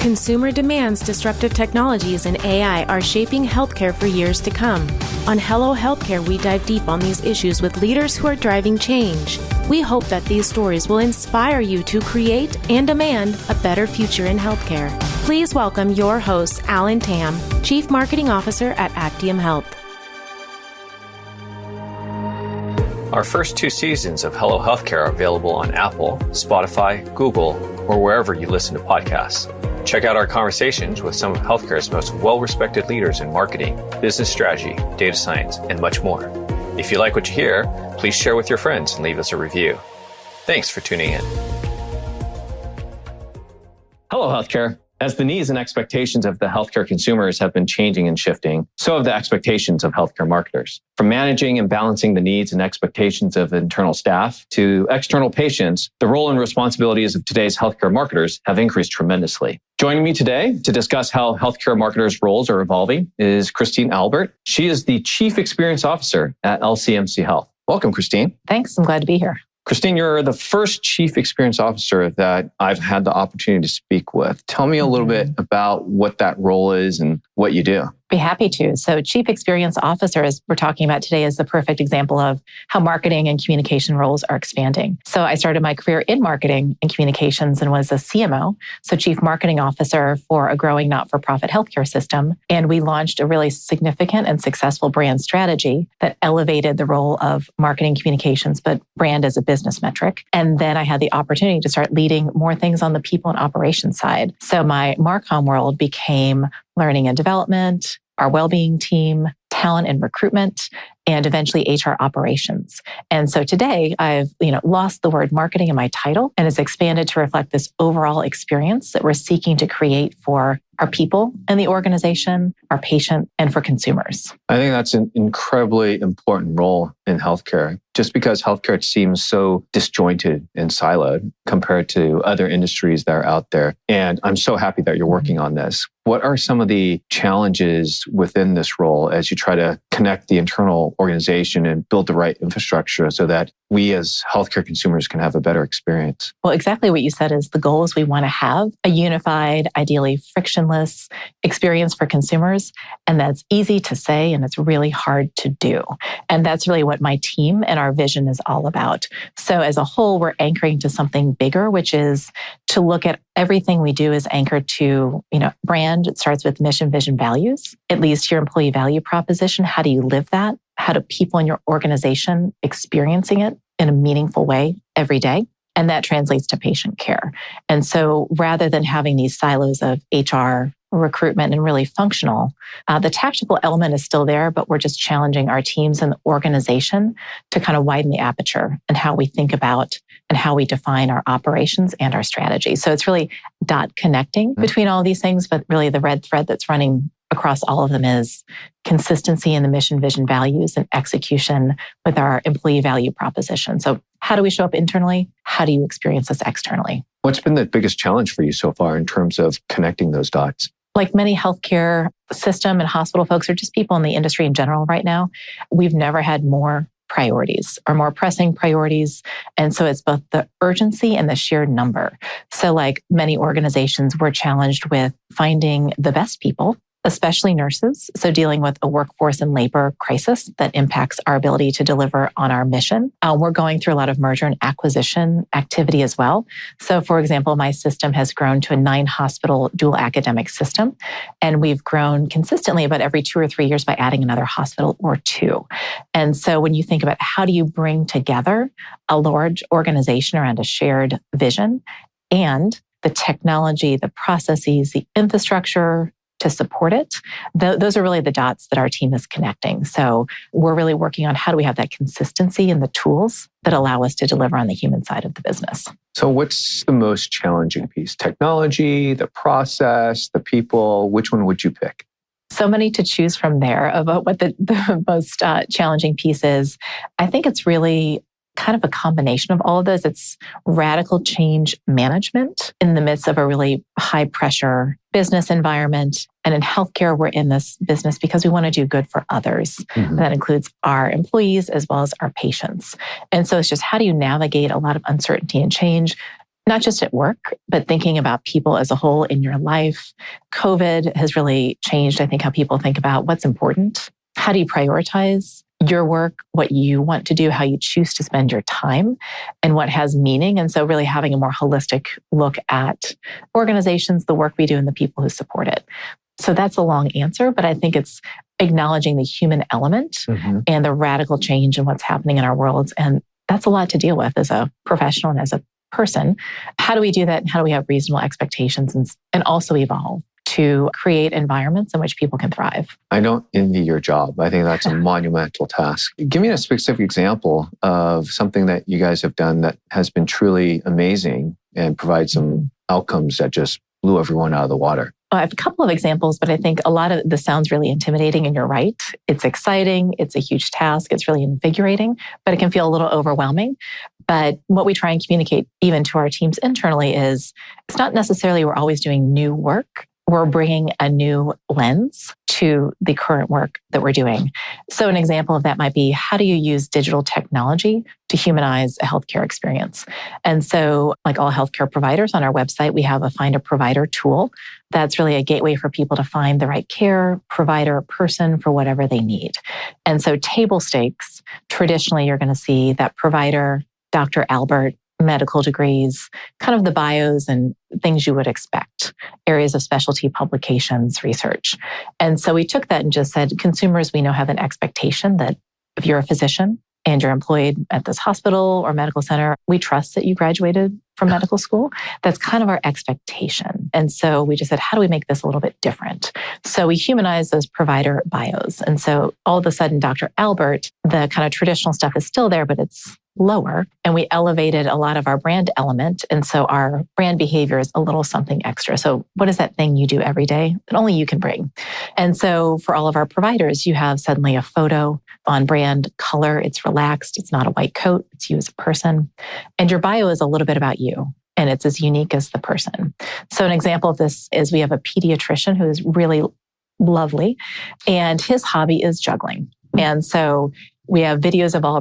Consumer demands, disruptive technologies, and AI are shaping healthcare for years to come. On Hello Healthcare, we dive deep on these issues with leaders who are driving change. We hope that these stories will inspire you to create and demand a better future in healthcare. Please welcome your host, Alan Tam, Chief Marketing Officer at LCMC Health. Our first 2 seasons of Hello Healthcare are available on Apple, Spotify, Google, or wherever you listen to podcasts. Check out our conversations with some of healthcare's most well-respected leaders in marketing, business strategy, data science, and much more. If you like what you hear, please share with your friends and leave us a review. Thanks for tuning in. Hello, Healthcare. As the needs and expectations of the healthcare consumers have been changing and shifting, so have the expectations of healthcare marketers. From managing and balancing the needs and expectations of internal staff to external patients, the role and responsibilities of today's healthcare marketers have increased tremendously. Joining me today to discuss how healthcare marketers' roles are evolving is Christine Albert. She is the Chief Experience Officer at LCMC Health. Welcome, Christine. Thanks. I'm glad to be here. Christine, you're the first Chief Experience Officer that I've had the opportunity to speak with. Tell me a little bit about what that role is and what you do. Be happy to. So Chief Experience Officer, as we're talking about today, is the perfect example of how marketing and communication roles are expanding. So I started my career in marketing and communications and was a CMO, so Chief Marketing Officer for a growing not-for-profit healthcare system. And we launched a really significant and successful brand strategy that elevated the role of marketing communications, but brand as a business metric. And then I had the opportunity to start leading more things on the people and operations side. So my Marcom world became learning and development, our well-being team, talent and recruitment, and eventually HR operations. And so today I've lost the word marketing in my title and it's expanded to reflect this overall experience that we're seeking to create for our people and the organization, our patient, and for consumers. I think that's an incredibly important role in healthcare, just because healthcare seems so disjointed and siloed compared to other industries that are out there. And I'm so happy that you're working on this. What are some of the challenges within this role as you try to connect the internal organization and build the right infrastructure so that we as healthcare consumers can have a better experience? Well, exactly what you said is the goal is we want to have a unified, ideally frictionless experience for consumers. And that's easy to say and it's really hard to do. And that's really what my team and our vision is all about. So as a whole, we're anchoring to something bigger, which is to look at everything we do is anchored to, brand. It starts with mission, vision, values. It leads to your employee value proposition. How do you live that? How do people in your organization experiencing it in a meaningful way every day? And that translates to patient care. And so rather than having these silos of HR, recruitment, and really functional, the tactical element is still there, but we're just challenging our teams and the organization to kind of widen the aperture and how we think about and how we define our operations and our strategy. So it's really connecting between all of these things, but really the red thread that's running across all of them is consistency in the mission, vision, values, and execution with our employee value proposition. So how do we show up internally? How do you experience this externally? What's been the biggest challenge for you so far in terms of connecting those dots? Like many healthcare system and hospital folks, or just people in the industry in general right now, we've never had more priorities or more pressing priorities. And so it's both the urgency and the sheer number. So like many organizations, we're challenged with finding the best people, especially nurses. So dealing with a workforce and labor crisis that impacts our ability to deliver on our mission. We're going through a lot of merger and acquisition activity as well. So for example, my system has grown to a 9-hospital dual academic system. And we've grown consistently about every 2 or 3 years by adding another hospital or 2. And so when you think about how do you bring together a large organization around a shared vision and the technology, the processes, the infrastructure, to support it. Those are really the dots that our team is connecting. So we're really working on how do we have that consistency in the tools that allow us to deliver on the human side of the business. So what's the most challenging piece? Technology, the process, the people? Which one would you pick? So many to choose from there about what the most challenging piece is. I think it's really kind of a combination of all of those. It's radical change management in the midst of a really high pressure business environment. And in healthcare, we're in this business because we want to do good for others. Mm-hmm. That includes our employees as well as our patients. And so it's just how do you navigate a lot of uncertainty and change, not just at work, but thinking about people as a whole in your life. COVID has really changed, I think, how people think about what's important. How do you prioritize your work, what you want to do, how you choose to spend your time, and what has meaning? And so really having a more holistic look at organizations, the work we do, and the people who support it. So that's a long answer, but I think it's acknowledging the human element and the radical change in what's happening in our worlds. And that's a lot to deal with as a professional and as a person. How do we do that? And how do we have reasonable expectations and also evolve to create environments in which people can thrive? I don't envy your job. I think that's a monumental task. Give me a specific example of something that you guys have done that has been truly amazing and provide some outcomes that just blew everyone out of the water. I have a couple of examples, but I think a lot of this sounds really intimidating, and you're right. It's exciting. It's a huge task. It's really invigorating, but it can feel a little overwhelming. But what we try and communicate even to our teams internally is it's not necessarily we're always doing new work. We're bringing a new lens to the current work that we're doing. So an example of that might be, how do you use digital technology to humanize a healthcare experience? And so like all healthcare providers on our website, we have a Find a Provider tool. That's really a gateway for people to find the right care, provider, person for whatever they need. And so table stakes, traditionally you're going to see that provider, Dr. Albert, medical degrees, kind of the bios and things you would expect, areas of specialty publications, research. And so we took that and just said, consumers we know have an expectation that if you're a physician and you're employed at this hospital or medical center, we trust that you graduated from medical school. That's kind of our expectation. And so we just said, how do we make this a little bit different? So we humanize those provider bios. And so all of a sudden, Dr. Albert, the kind of traditional stuff is still there, but it's lower. And we elevated a lot of our brand element. And so our brand behavior is a little something extra. So what is that thing you do every day that only you can bring? And so for all of our providers, you have suddenly a photo on brand color. It's relaxed. It's not a white coat. It's you as a person. And your bio is a little bit about you. And it's as unique as the person. So an example of this is we have a pediatrician who is really lovely. And his hobby is juggling. And so we have videos of all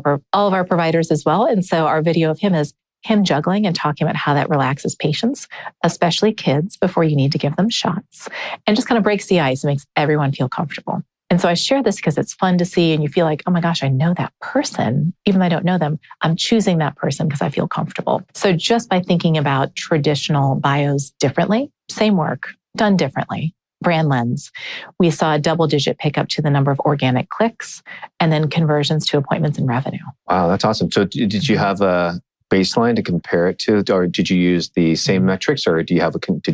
of our providers as well. And so our video of him is him juggling and talking about how that relaxes patients, especially kids, before you need to give them shots, and just kind of breaks the ice and makes everyone feel comfortable. And so I share this because it's fun to see and you feel like, oh my gosh, I know that person. Even though I don't know them, I'm choosing that person because I feel comfortable. So just by thinking about traditional bios differently, same work, done differently, brand lens, we saw a double-digit pickup to the number of organic clicks and then conversions to appointments and revenue. Wow, that's awesome. So did you have a baseline to compare it to, or did you use the same metrics, or did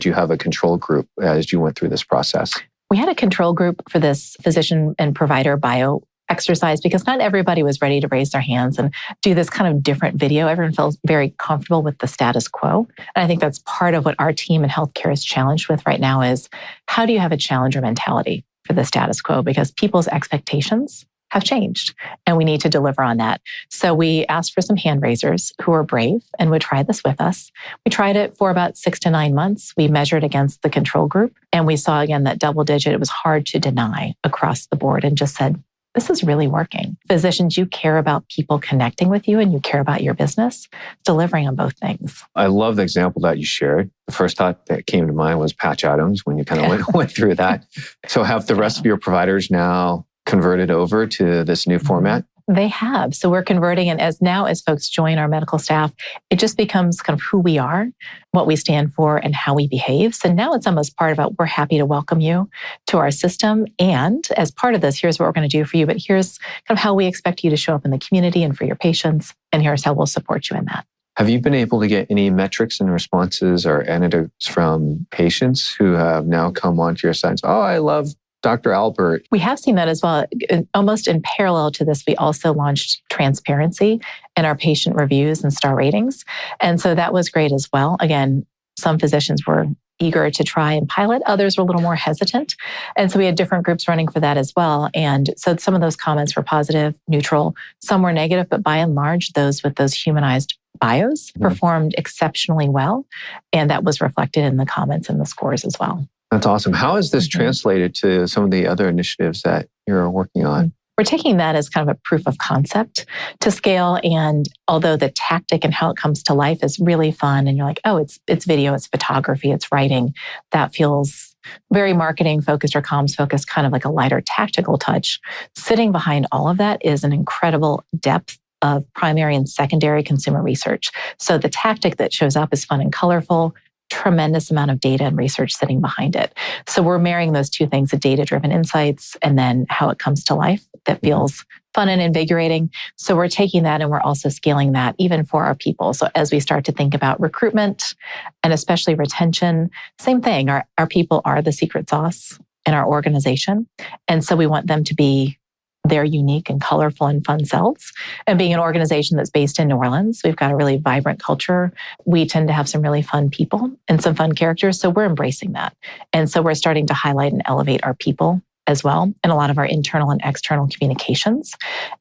you have a control group as you went through this process? We had a control group for this physician and provider bio exercise because not everybody was ready to raise their hands and do this kind of different video. Everyone felt very comfortable with the status quo. And I think that's part of what our team in healthcare is challenged with right now is how do you have a challenger mentality for the status quo? Because people's expectations have changed and we need to deliver on that. So we asked for some hand raisers who were brave and would try this with us. We tried it for about 6 to 9 months. We measured against the control group and we saw again that double digit. It was hard to deny across the board and just said, this is really working. Physicians, you care about people connecting with you and you care about your business, delivering on both things. I love the example that you shared. The first thought that came to mind was Patch Adams when you kind of went through that. So have the rest of your providers now converted over to this new format? They have. So we're converting. And as folks join our medical staff, it just becomes kind of who we are, what we stand for, and how we behave. So now it's almost part of we're happy to welcome you to our system. And as part of this, here's what we're going to do for you. But here's kind of how we expect you to show up in the community and for your patients. And here's how we'll support you in that. Have you been able to get any metrics and responses or anecdotes from patients who have now come onto your site? Oh, I love Dr. Albert. We have seen that as well. Almost in parallel to this, we also launched transparency in our patient reviews and star ratings. And so that was great as well. Again, some physicians were eager to try and pilot. Others were a little more hesitant. And so we had different groups running for that as well. And so some of those comments were positive, neutral, some were negative, but by and large, those with those humanized bios performed exceptionally well. And that was reflected in the comments and the scores as well. That's awesome. How is this translated to some of the other initiatives that you're working on? we're taking that as kind of a proof of concept to scale. And although the tactic and how it comes to life is really fun, and you're like, oh, it's video, it's photography, it's writing, that feels very marketing focused or comms focused, kind of like a lighter tactical touch. Sitting behind all of that is an incredible depth of primary and secondary consumer research. So the tactic that shows up is fun and colorful, tremendous amount of data and research sitting behind it. So we're marrying those two things, the data-driven insights and then how it comes to life that feels fun and invigorating. So we're taking that and we're also scaling that even for our people. So as we start to think about recruitment and especially retention, same thing. Our people are the secret sauce in our organization. And so we want them to be their unique and colorful and fun selves. And being an organization that's based in New Orleans, we've got a really vibrant culture. We tend to have some really fun people and some fun characters. So we're embracing that. And so we're starting to highlight and elevate our people as well in a lot of our internal and external communications.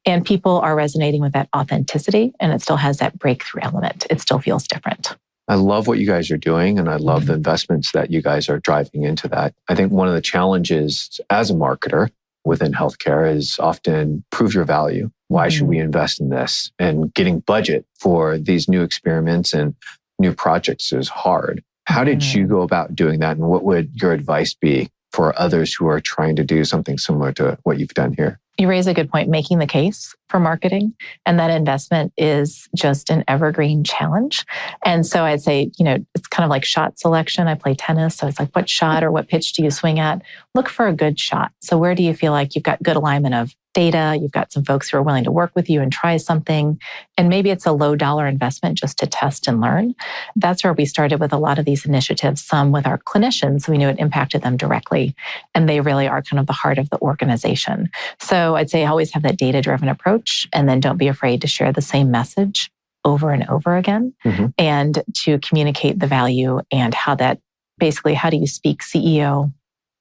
And people are resonating with that authenticity, and it still has that breakthrough element. It still feels different. I love what you guys are doing, and I love the investments that you guys are driving into that. I think one of the challenges as a marketer within healthcare is often prove your value. Why should we invest in this? And getting budget for these new experiments and new projects is hard. How did you go about doing that? And what would your advice be for others who are trying to do something similar to what you've done here? You raise a good point, making the case for marketing. And that investment is just an evergreen challenge. And so I'd say, it's kind of like shot selection. I play tennis. So it's like, what shot or what pitch do you swing at? Look for a good shot. So where do you feel like you've got good alignment of data? You've got some folks who are willing to work with you and try something. And maybe it's a low dollar investment just to test and learn. That's where we started with a lot of these initiatives, some with our clinicians. We knew it impacted them directly. And they really are kind of the heart of the organization. So I'd say always have that data-driven approach, and then don't be afraid to share the same message over and over again, and to communicate the value and how that basically, how do you speak CEO?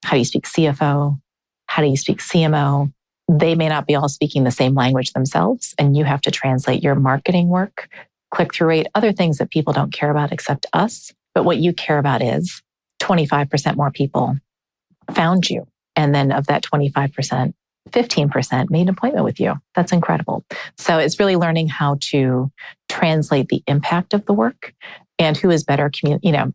How do you speak CFO? How do you speak CMO? They may not be all speaking the same language themselves, and you have to translate your marketing work, click-through rate, other things that people don't care about except us. But what you care about is 25% more people found you. And then of that 25%, 15% made an appointment with you. That's incredible. So it's really learning how to translate the impact of the work, and who is better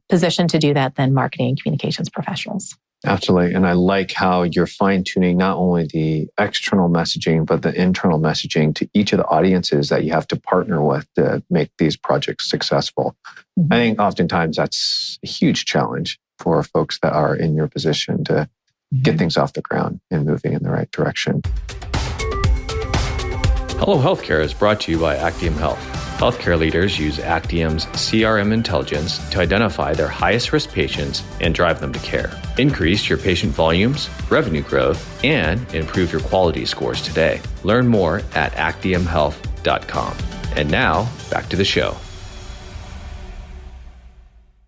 positioned to do that than marketing and communications professionals. Absolutely. And I like how you're fine-tuning not only the external messaging, but the internal messaging to each of the audiences that you have to partner with to make these projects successful. I think oftentimes that's a huge challenge for folks that are in your position to get things off the ground and moving in the right direction. Hello Healthcare is brought to you by Actium Health. Healthcare leaders use Actium's CRM intelligence to identify their highest risk patients and drive them to care. Increase your patient volumes, revenue growth, and improve your quality scores today. Learn more at actiumhealth.com. And now, back to the show.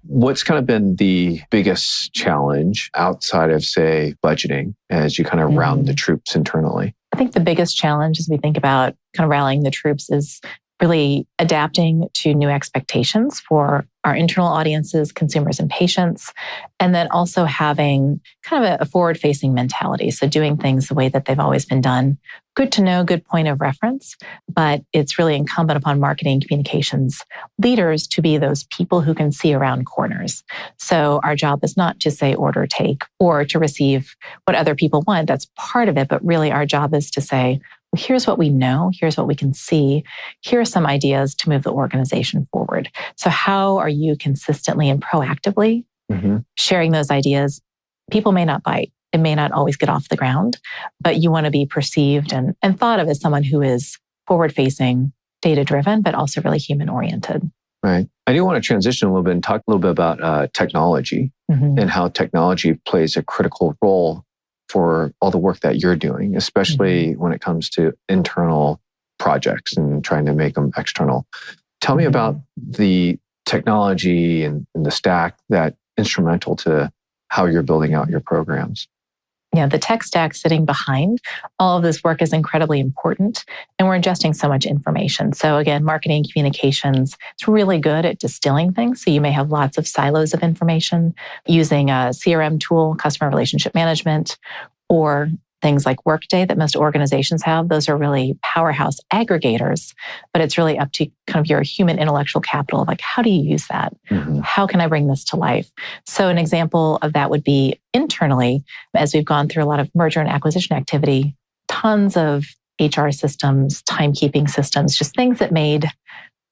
What's kind of been the biggest challenge outside of, say, budgeting as you kind of round the troops internally? I think the biggest challenge as we think about kind of rallying the troops is really adapting to new expectations for our internal audiences, consumers and patients, and then also having kind of a forward-facing mentality. So doing things the way that they've always been done. Good to know, good point of reference, but it's really incumbent upon marketing and communications leaders to be those people who can see around corners. So our job is not to say order take or to receive what other people want. That's part of it, but really our job is to say, well, here's what we know, here's what we can see, here are some ideas to move the organization forward. So how are you consistently and proactively sharing those ideas? People may not bite. It may not always get off the ground, but you want to be perceived and thought of as someone who is forward-facing, data-driven, but also really human-oriented. Right. I do want to transition a little bit and talk a little bit about technology and how technology plays a critical role for all the work that you're doing, especially when it comes to internal projects and trying to make them external. Tell me about the technology and the stack that's instrumental to how you're building out your programs. Yeah, the tech stack sitting behind all of this work is incredibly important, and we're ingesting so much information. So again, marketing communications, it's really good at distilling things. So you may have lots of silos of information using a CRM tool, customer relationship management, or things like Workday that most organizations have. Those are really powerhouse aggregators, but it's really up to kind of your human intellectual capital. Like, how do you use that? Mm-hmm. How can I bring this to life? So an example of that would be internally, as we've gone through a lot of merger and acquisition activity, tons of HR systems, timekeeping systems, just things that made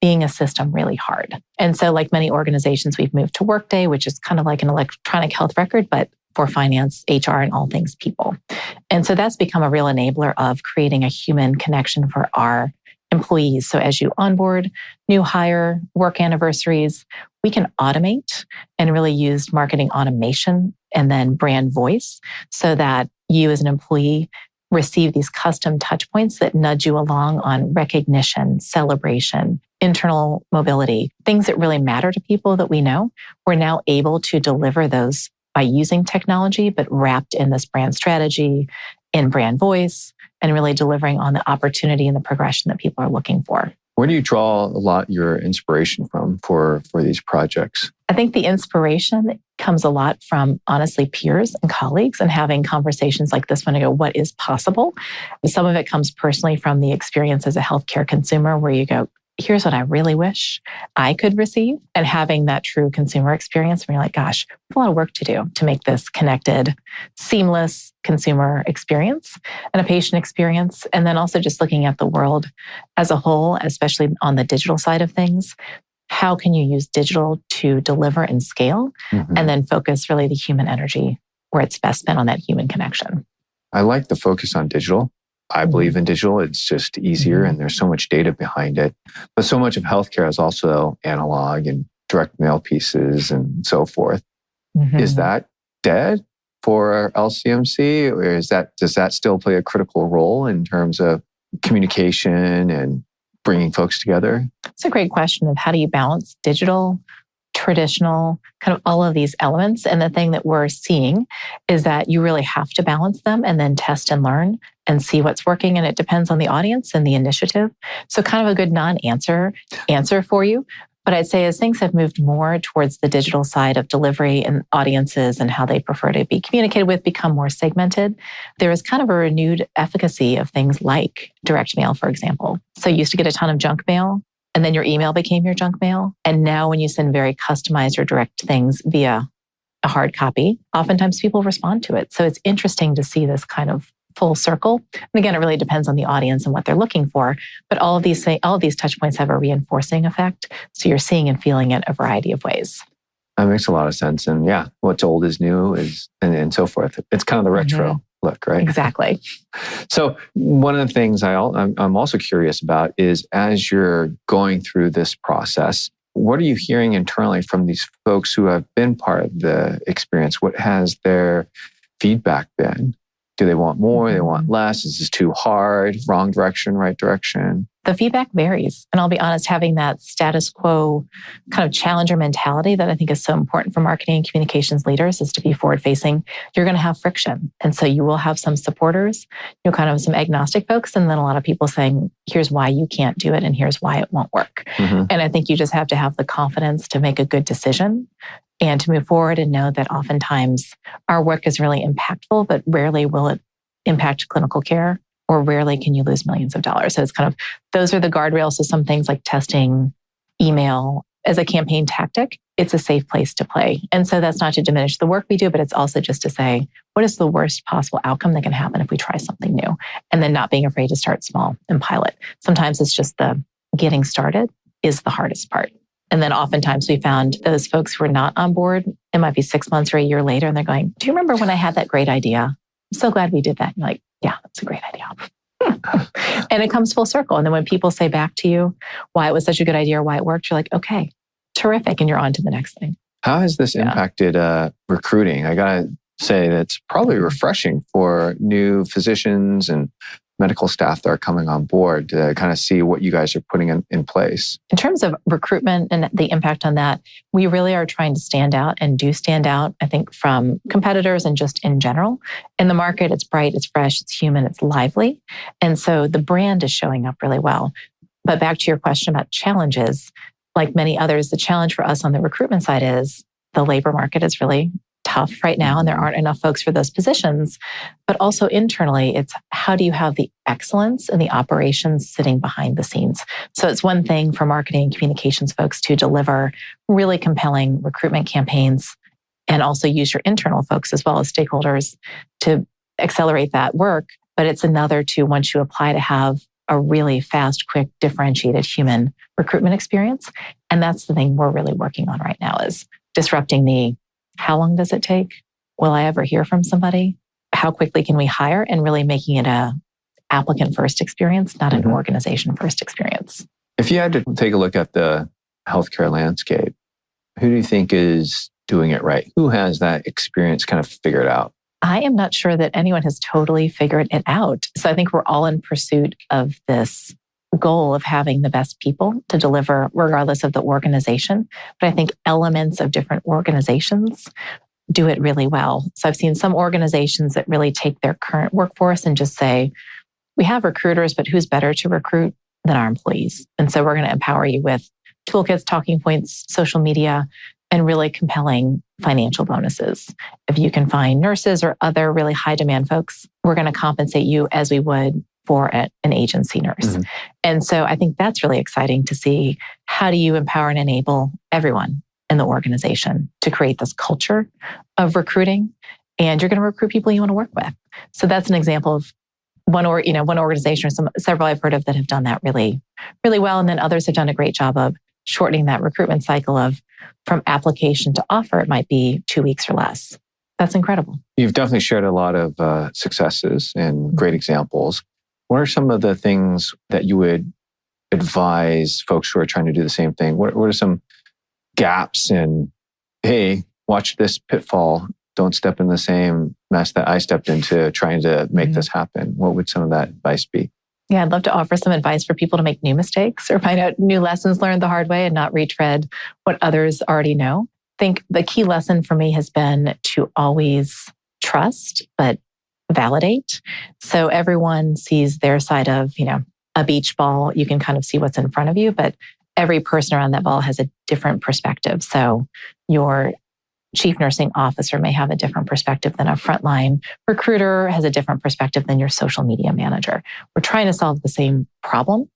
being a system really hard. And so like many organizations, we've moved to Workday, which is kind of like an electronic health record, but for finance, HR, and all things people. And so that's become a real enabler of creating a human connection for our employees. So as you onboard, new hire, work anniversaries, we can automate and really use marketing automation and then brand voice so that you as an employee receive these custom touch points that nudge you along on recognition, celebration, internal mobility, things that really matter to people that we know. We're now able to deliver those by using technology, but wrapped in this brand strategy, in brand voice, and really delivering on the opportunity and the progression that people are looking for. Where do you draw a lot your inspiration from for these projects? I think the inspiration comes a lot from, honestly, peers and colleagues and having conversations like this one to go, what is possible? Some of it comes personally from the experience as a healthcare consumer where you go, here's what I really wish I could receive. And having that true consumer experience where you're like, gosh, we have a lot of work to do to make this connected, seamless consumer experience and a patient experience. And then also just looking at the world as a whole, especially on the digital side of things. How can you use digital to deliver and scale? Mm-hmm. And then focus really the human energy where it's best spent on that human connection. I like the focus on digital. I believe in digital. It's just easier and there's so much data behind it. But so much of healthcare is also analog and direct mail pieces and so forth. Mm-hmm. Is that dead for LCMC? Or does that still play a critical role in terms of communication and bringing folks together? It's a great question of how do you balance digital, traditional, kind of all of these elements. And the thing that we're seeing is that you really have to balance them and then test and learn and see what's working. And it depends on the audience and the initiative. So kind of a good non-answer answer for you. But I'd say as things have moved more towards the digital side of delivery and audiences and how they prefer to be communicated with become more segmented, there is kind of a renewed efficacy of things like direct mail, for example. So you used to get a ton of junk mail, and then your email became your junk mail. And now when you send very customized or direct things via a hard copy, oftentimes people respond to it. So it's interesting to see this kind of full circle. And again, it really depends on the audience and what they're looking for. But all of these touch points have a reinforcing effect. So you're seeing and feeling it a variety of ways. That makes a lot of sense. And yeah, what's old is new and so forth. It's kind of the retro look, right? Exactly. So one of the things I'm also curious about is as you're going through this process, what are you hearing internally from these folks who have been part of the experience? What has their feedback been? Do they want more? They want less? Is this too hard? Wrong direction, right direction? The feedback varies. And I'll be honest, having that status quo kind of challenger mentality that I think is so important for marketing and communications leaders is to be forward facing. You're going to have friction. And so you will have some supporters, kind of some agnostic folks, and then a lot of people saying, here's why you can't do it and here's why it won't work. Mm-hmm. And I think you just have to have the confidence to make a good decision and to move forward and know that oftentimes our work is really impactful, but rarely will it impact clinical care, or rarely can you lose millions of dollars. So it's kind of, those are the guardrails. So some things like testing email as a campaign tactic, it's a safe place to play. And so that's not to diminish the work we do, but it's also just to say, what is the worst possible outcome that can happen if we try something new? And then not being afraid to start small and pilot. Sometimes it's just the getting started is the hardest part. And then oftentimes we found those folks who are not on board, it might be 6 months or a year later, and they're going, do you remember when I had that great idea? I'm so glad we did that. And you're like, yeah, that's a great idea. And it comes full circle. And then when people say back to you why it was such a good idea or why it worked, you're like, okay, terrific. And you're on to the next thing. How has this impacted recruiting? I got to say that's probably refreshing for new physicians and medical staff that are coming on board to kind of see what you guys are putting in place. In terms of recruitment and the impact on that, we really are trying to stand out and do stand out, I think, from competitors and just in general. In the market, it's bright, it's fresh, it's human, it's lively. And so the brand is showing up really well. But back to your question about challenges, like many others, the challenge for us on the recruitment side is the labor market is really tough right now and there aren't enough folks for those positions. But also internally, it's how do you have the excellence and the operations sitting behind the scenes? So it's one thing for marketing and communications folks to deliver really compelling recruitment campaigns and also use your internal folks as well as stakeholders to accelerate that work. But it's another to, once you apply, to have a really fast, quick, differentiated human recruitment experience. And that's the thing we're really working on right now, is disrupting the how long does it take? Will I ever hear from somebody? How quickly can we hire? And really making it a applicant first experience, not an organization first experience. If you had to take a look at the healthcare landscape, who do you think is doing it right? Who has that experience kind of figured out? I am not sure that anyone has totally figured it out. So I think we're all in pursuit of this goal of having the best people to deliver regardless of the organization. But I think elements of different organizations do it really well. So I've seen some organizations that really take their current workforce and just say, we have recruiters, but who's better to recruit than our employees? And so we're going to empower you with toolkits, talking points, social media, and really compelling financial bonuses. If you can find nurses or other really high demand folks, we're going to compensate you as we would for an agency nurse. And so I think that's really exciting to see, how do you empower and enable everyone in the organization to create this culture of recruiting? And you're going to recruit people you want to work with. So that's an example of one organization or several I've heard of that have done that really, really well. And then others have done a great job of shortening that recruitment cycle of from application to offer, it might be 2 weeks or less. That's incredible. You've definitely shared a lot of successes and great examples. What are some of the things that you would advise folks who are trying to do the same thing? What are some gaps in, hey, watch this pitfall, don't step in the same mess that I stepped into trying to make this happen? What would some of that advice be? Yeah, I'd love to offer some advice for people to make new mistakes or find out new lessons learned the hard way and not retread what others already know. I think the key lesson for me has been to always trust, but validate. So everyone sees their side of, a beach ball. You can kind of see what's in front of you, but every person around that ball has a different perspective. So your chief nursing officer may have a different perspective than a frontline recruiter, has a different perspective than your social media manager. We're trying to solve the same problem,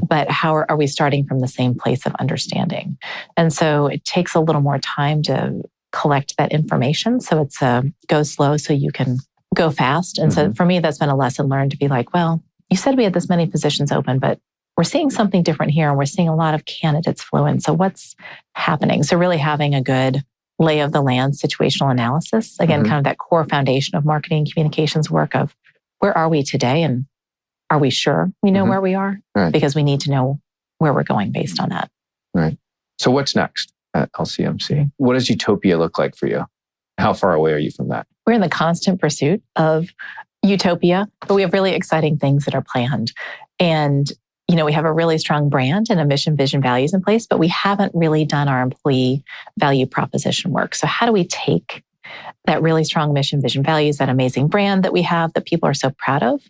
but how are we starting from the same place of understanding? And so it takes a little more time to collect that information. So it's go slow so you can go fast. And so for me, that's been a lesson learned to be like, well, you said we had this many positions open, but we're seeing something different here. And we're seeing a lot of candidates flow in. So what's happening? So really having a good lay of the land situational analysis. Again, kind of that core foundation of marketing and communications work of where are we today and are we sure we know where we are? Right. Because we need to know where we're going based on that. Right. So what's next at LCMC? What does utopia look like for you? How far away are you from that? We're in the constant pursuit of utopia, but we have really exciting things that are planned. And we have a really strong brand and a mission, vision, values in place, but we haven't really done our employee value proposition work. So how do we take that really strong mission, vision, values, that amazing brand that we have that people are so proud of,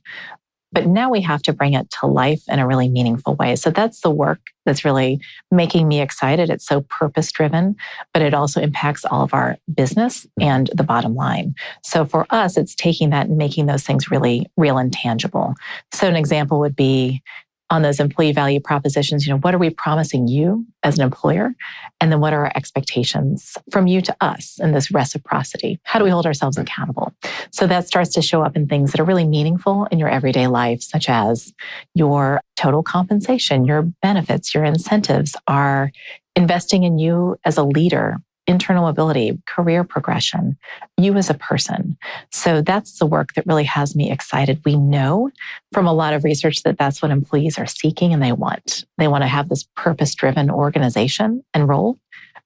but now we have to bring it to life in a really meaningful way. So that's the work that's really making me excited. It's so purpose-driven, but it also impacts all of our business and the bottom line. So for us, it's taking that and making those things really real and tangible. So an example would be, on those employee value propositions, what are we promising you as an employer? And then what are our expectations from you to us in this reciprocity? How do we hold ourselves accountable? So that starts to show up in things that are really meaningful in your everyday life, such as your total compensation, your benefits, your incentives are investing in you as a leader, internal mobility, career progression, you as a person. So that's the work that really has me excited. We know from a lot of research that that's what employees are seeking and they want. They want to have this purpose-driven organization and role,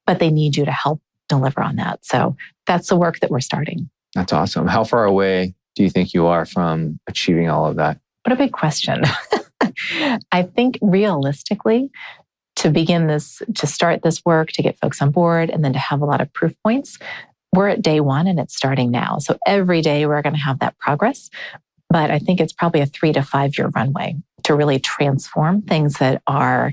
but they need you to help deliver on that. So that's the work that we're starting. That's awesome. How far away do you think you are from achieving all of that? What a big question. I think realistically, to start this work, to get folks on board, and then to have a lot of proof points, we're at day one and it's starting now. So every day we're going to have that progress. But I think it's probably a 3 to 5 year runway to really transform things that are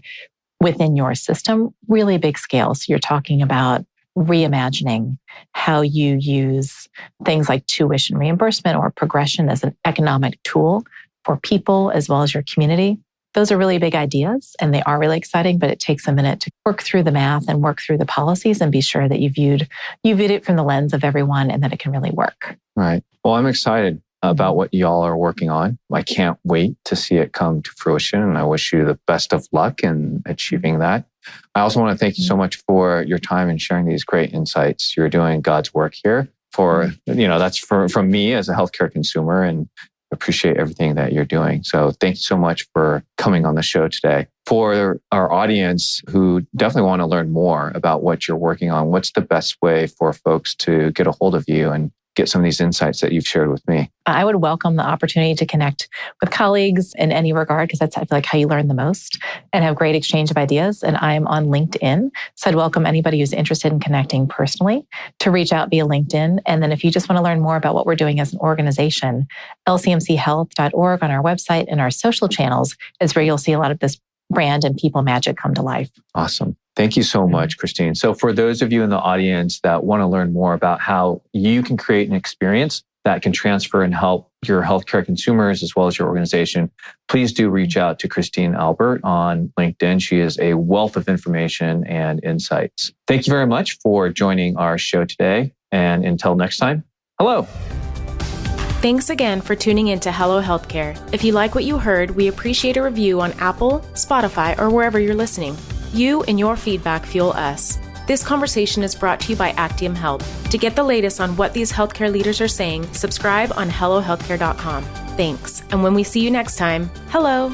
within your system, really big scale. So you're talking about reimagining how you use things like tuition reimbursement or progression as an economic tool for people as well as your community. Those are really big ideas and they are really exciting, but it takes a minute to work through the math and work through the policies and be sure that you viewed it from the lens of everyone and that it can really work. Right. Well, I'm excited about what y'all are working on. I can't wait to see it come to fruition, and I wish you the best of luck in achieving that. I also want to thank you so much for your time and sharing these great insights. You're doing God's work here that's from me as a healthcare consumer, and appreciate everything that you're doing. So thank you so much for coming on the show today. For our audience who definitely want to learn more about what you're working on, what's the best way for folks to get a hold of you and get some of these insights that you've shared with me? I would welcome the opportunity to connect with colleagues in any regard, because that's, I feel like, how you learn the most and have great exchange of ideas. And I'm on LinkedIn. So I'd welcome anybody who's interested in connecting personally to reach out via LinkedIn. And then if you just want to learn more about what we're doing as an organization, LCMChealth.org on our website and our social channels is where you'll see a lot of this brand and people magic come to life. Awesome. Thank you so much, Christine. So for those of you in the audience that want to learn more about how you can create an experience that can transfer and help your healthcare consumers as well as your organization, please do reach out to Christine Albert on LinkedIn. She is a wealth of information and insights. Thank you very much for joining our show today. And until next time, hello. Thanks again for tuning in to Hello Healthcare. If you like what you heard, we appreciate a review on Apple, Spotify, or wherever you're listening. You and your feedback fuel us. This conversation is brought to you by Actium Health. To get the latest on what these healthcare leaders are saying, subscribe on HelloHealthcare.com. Thanks. And when we see you next time, hello.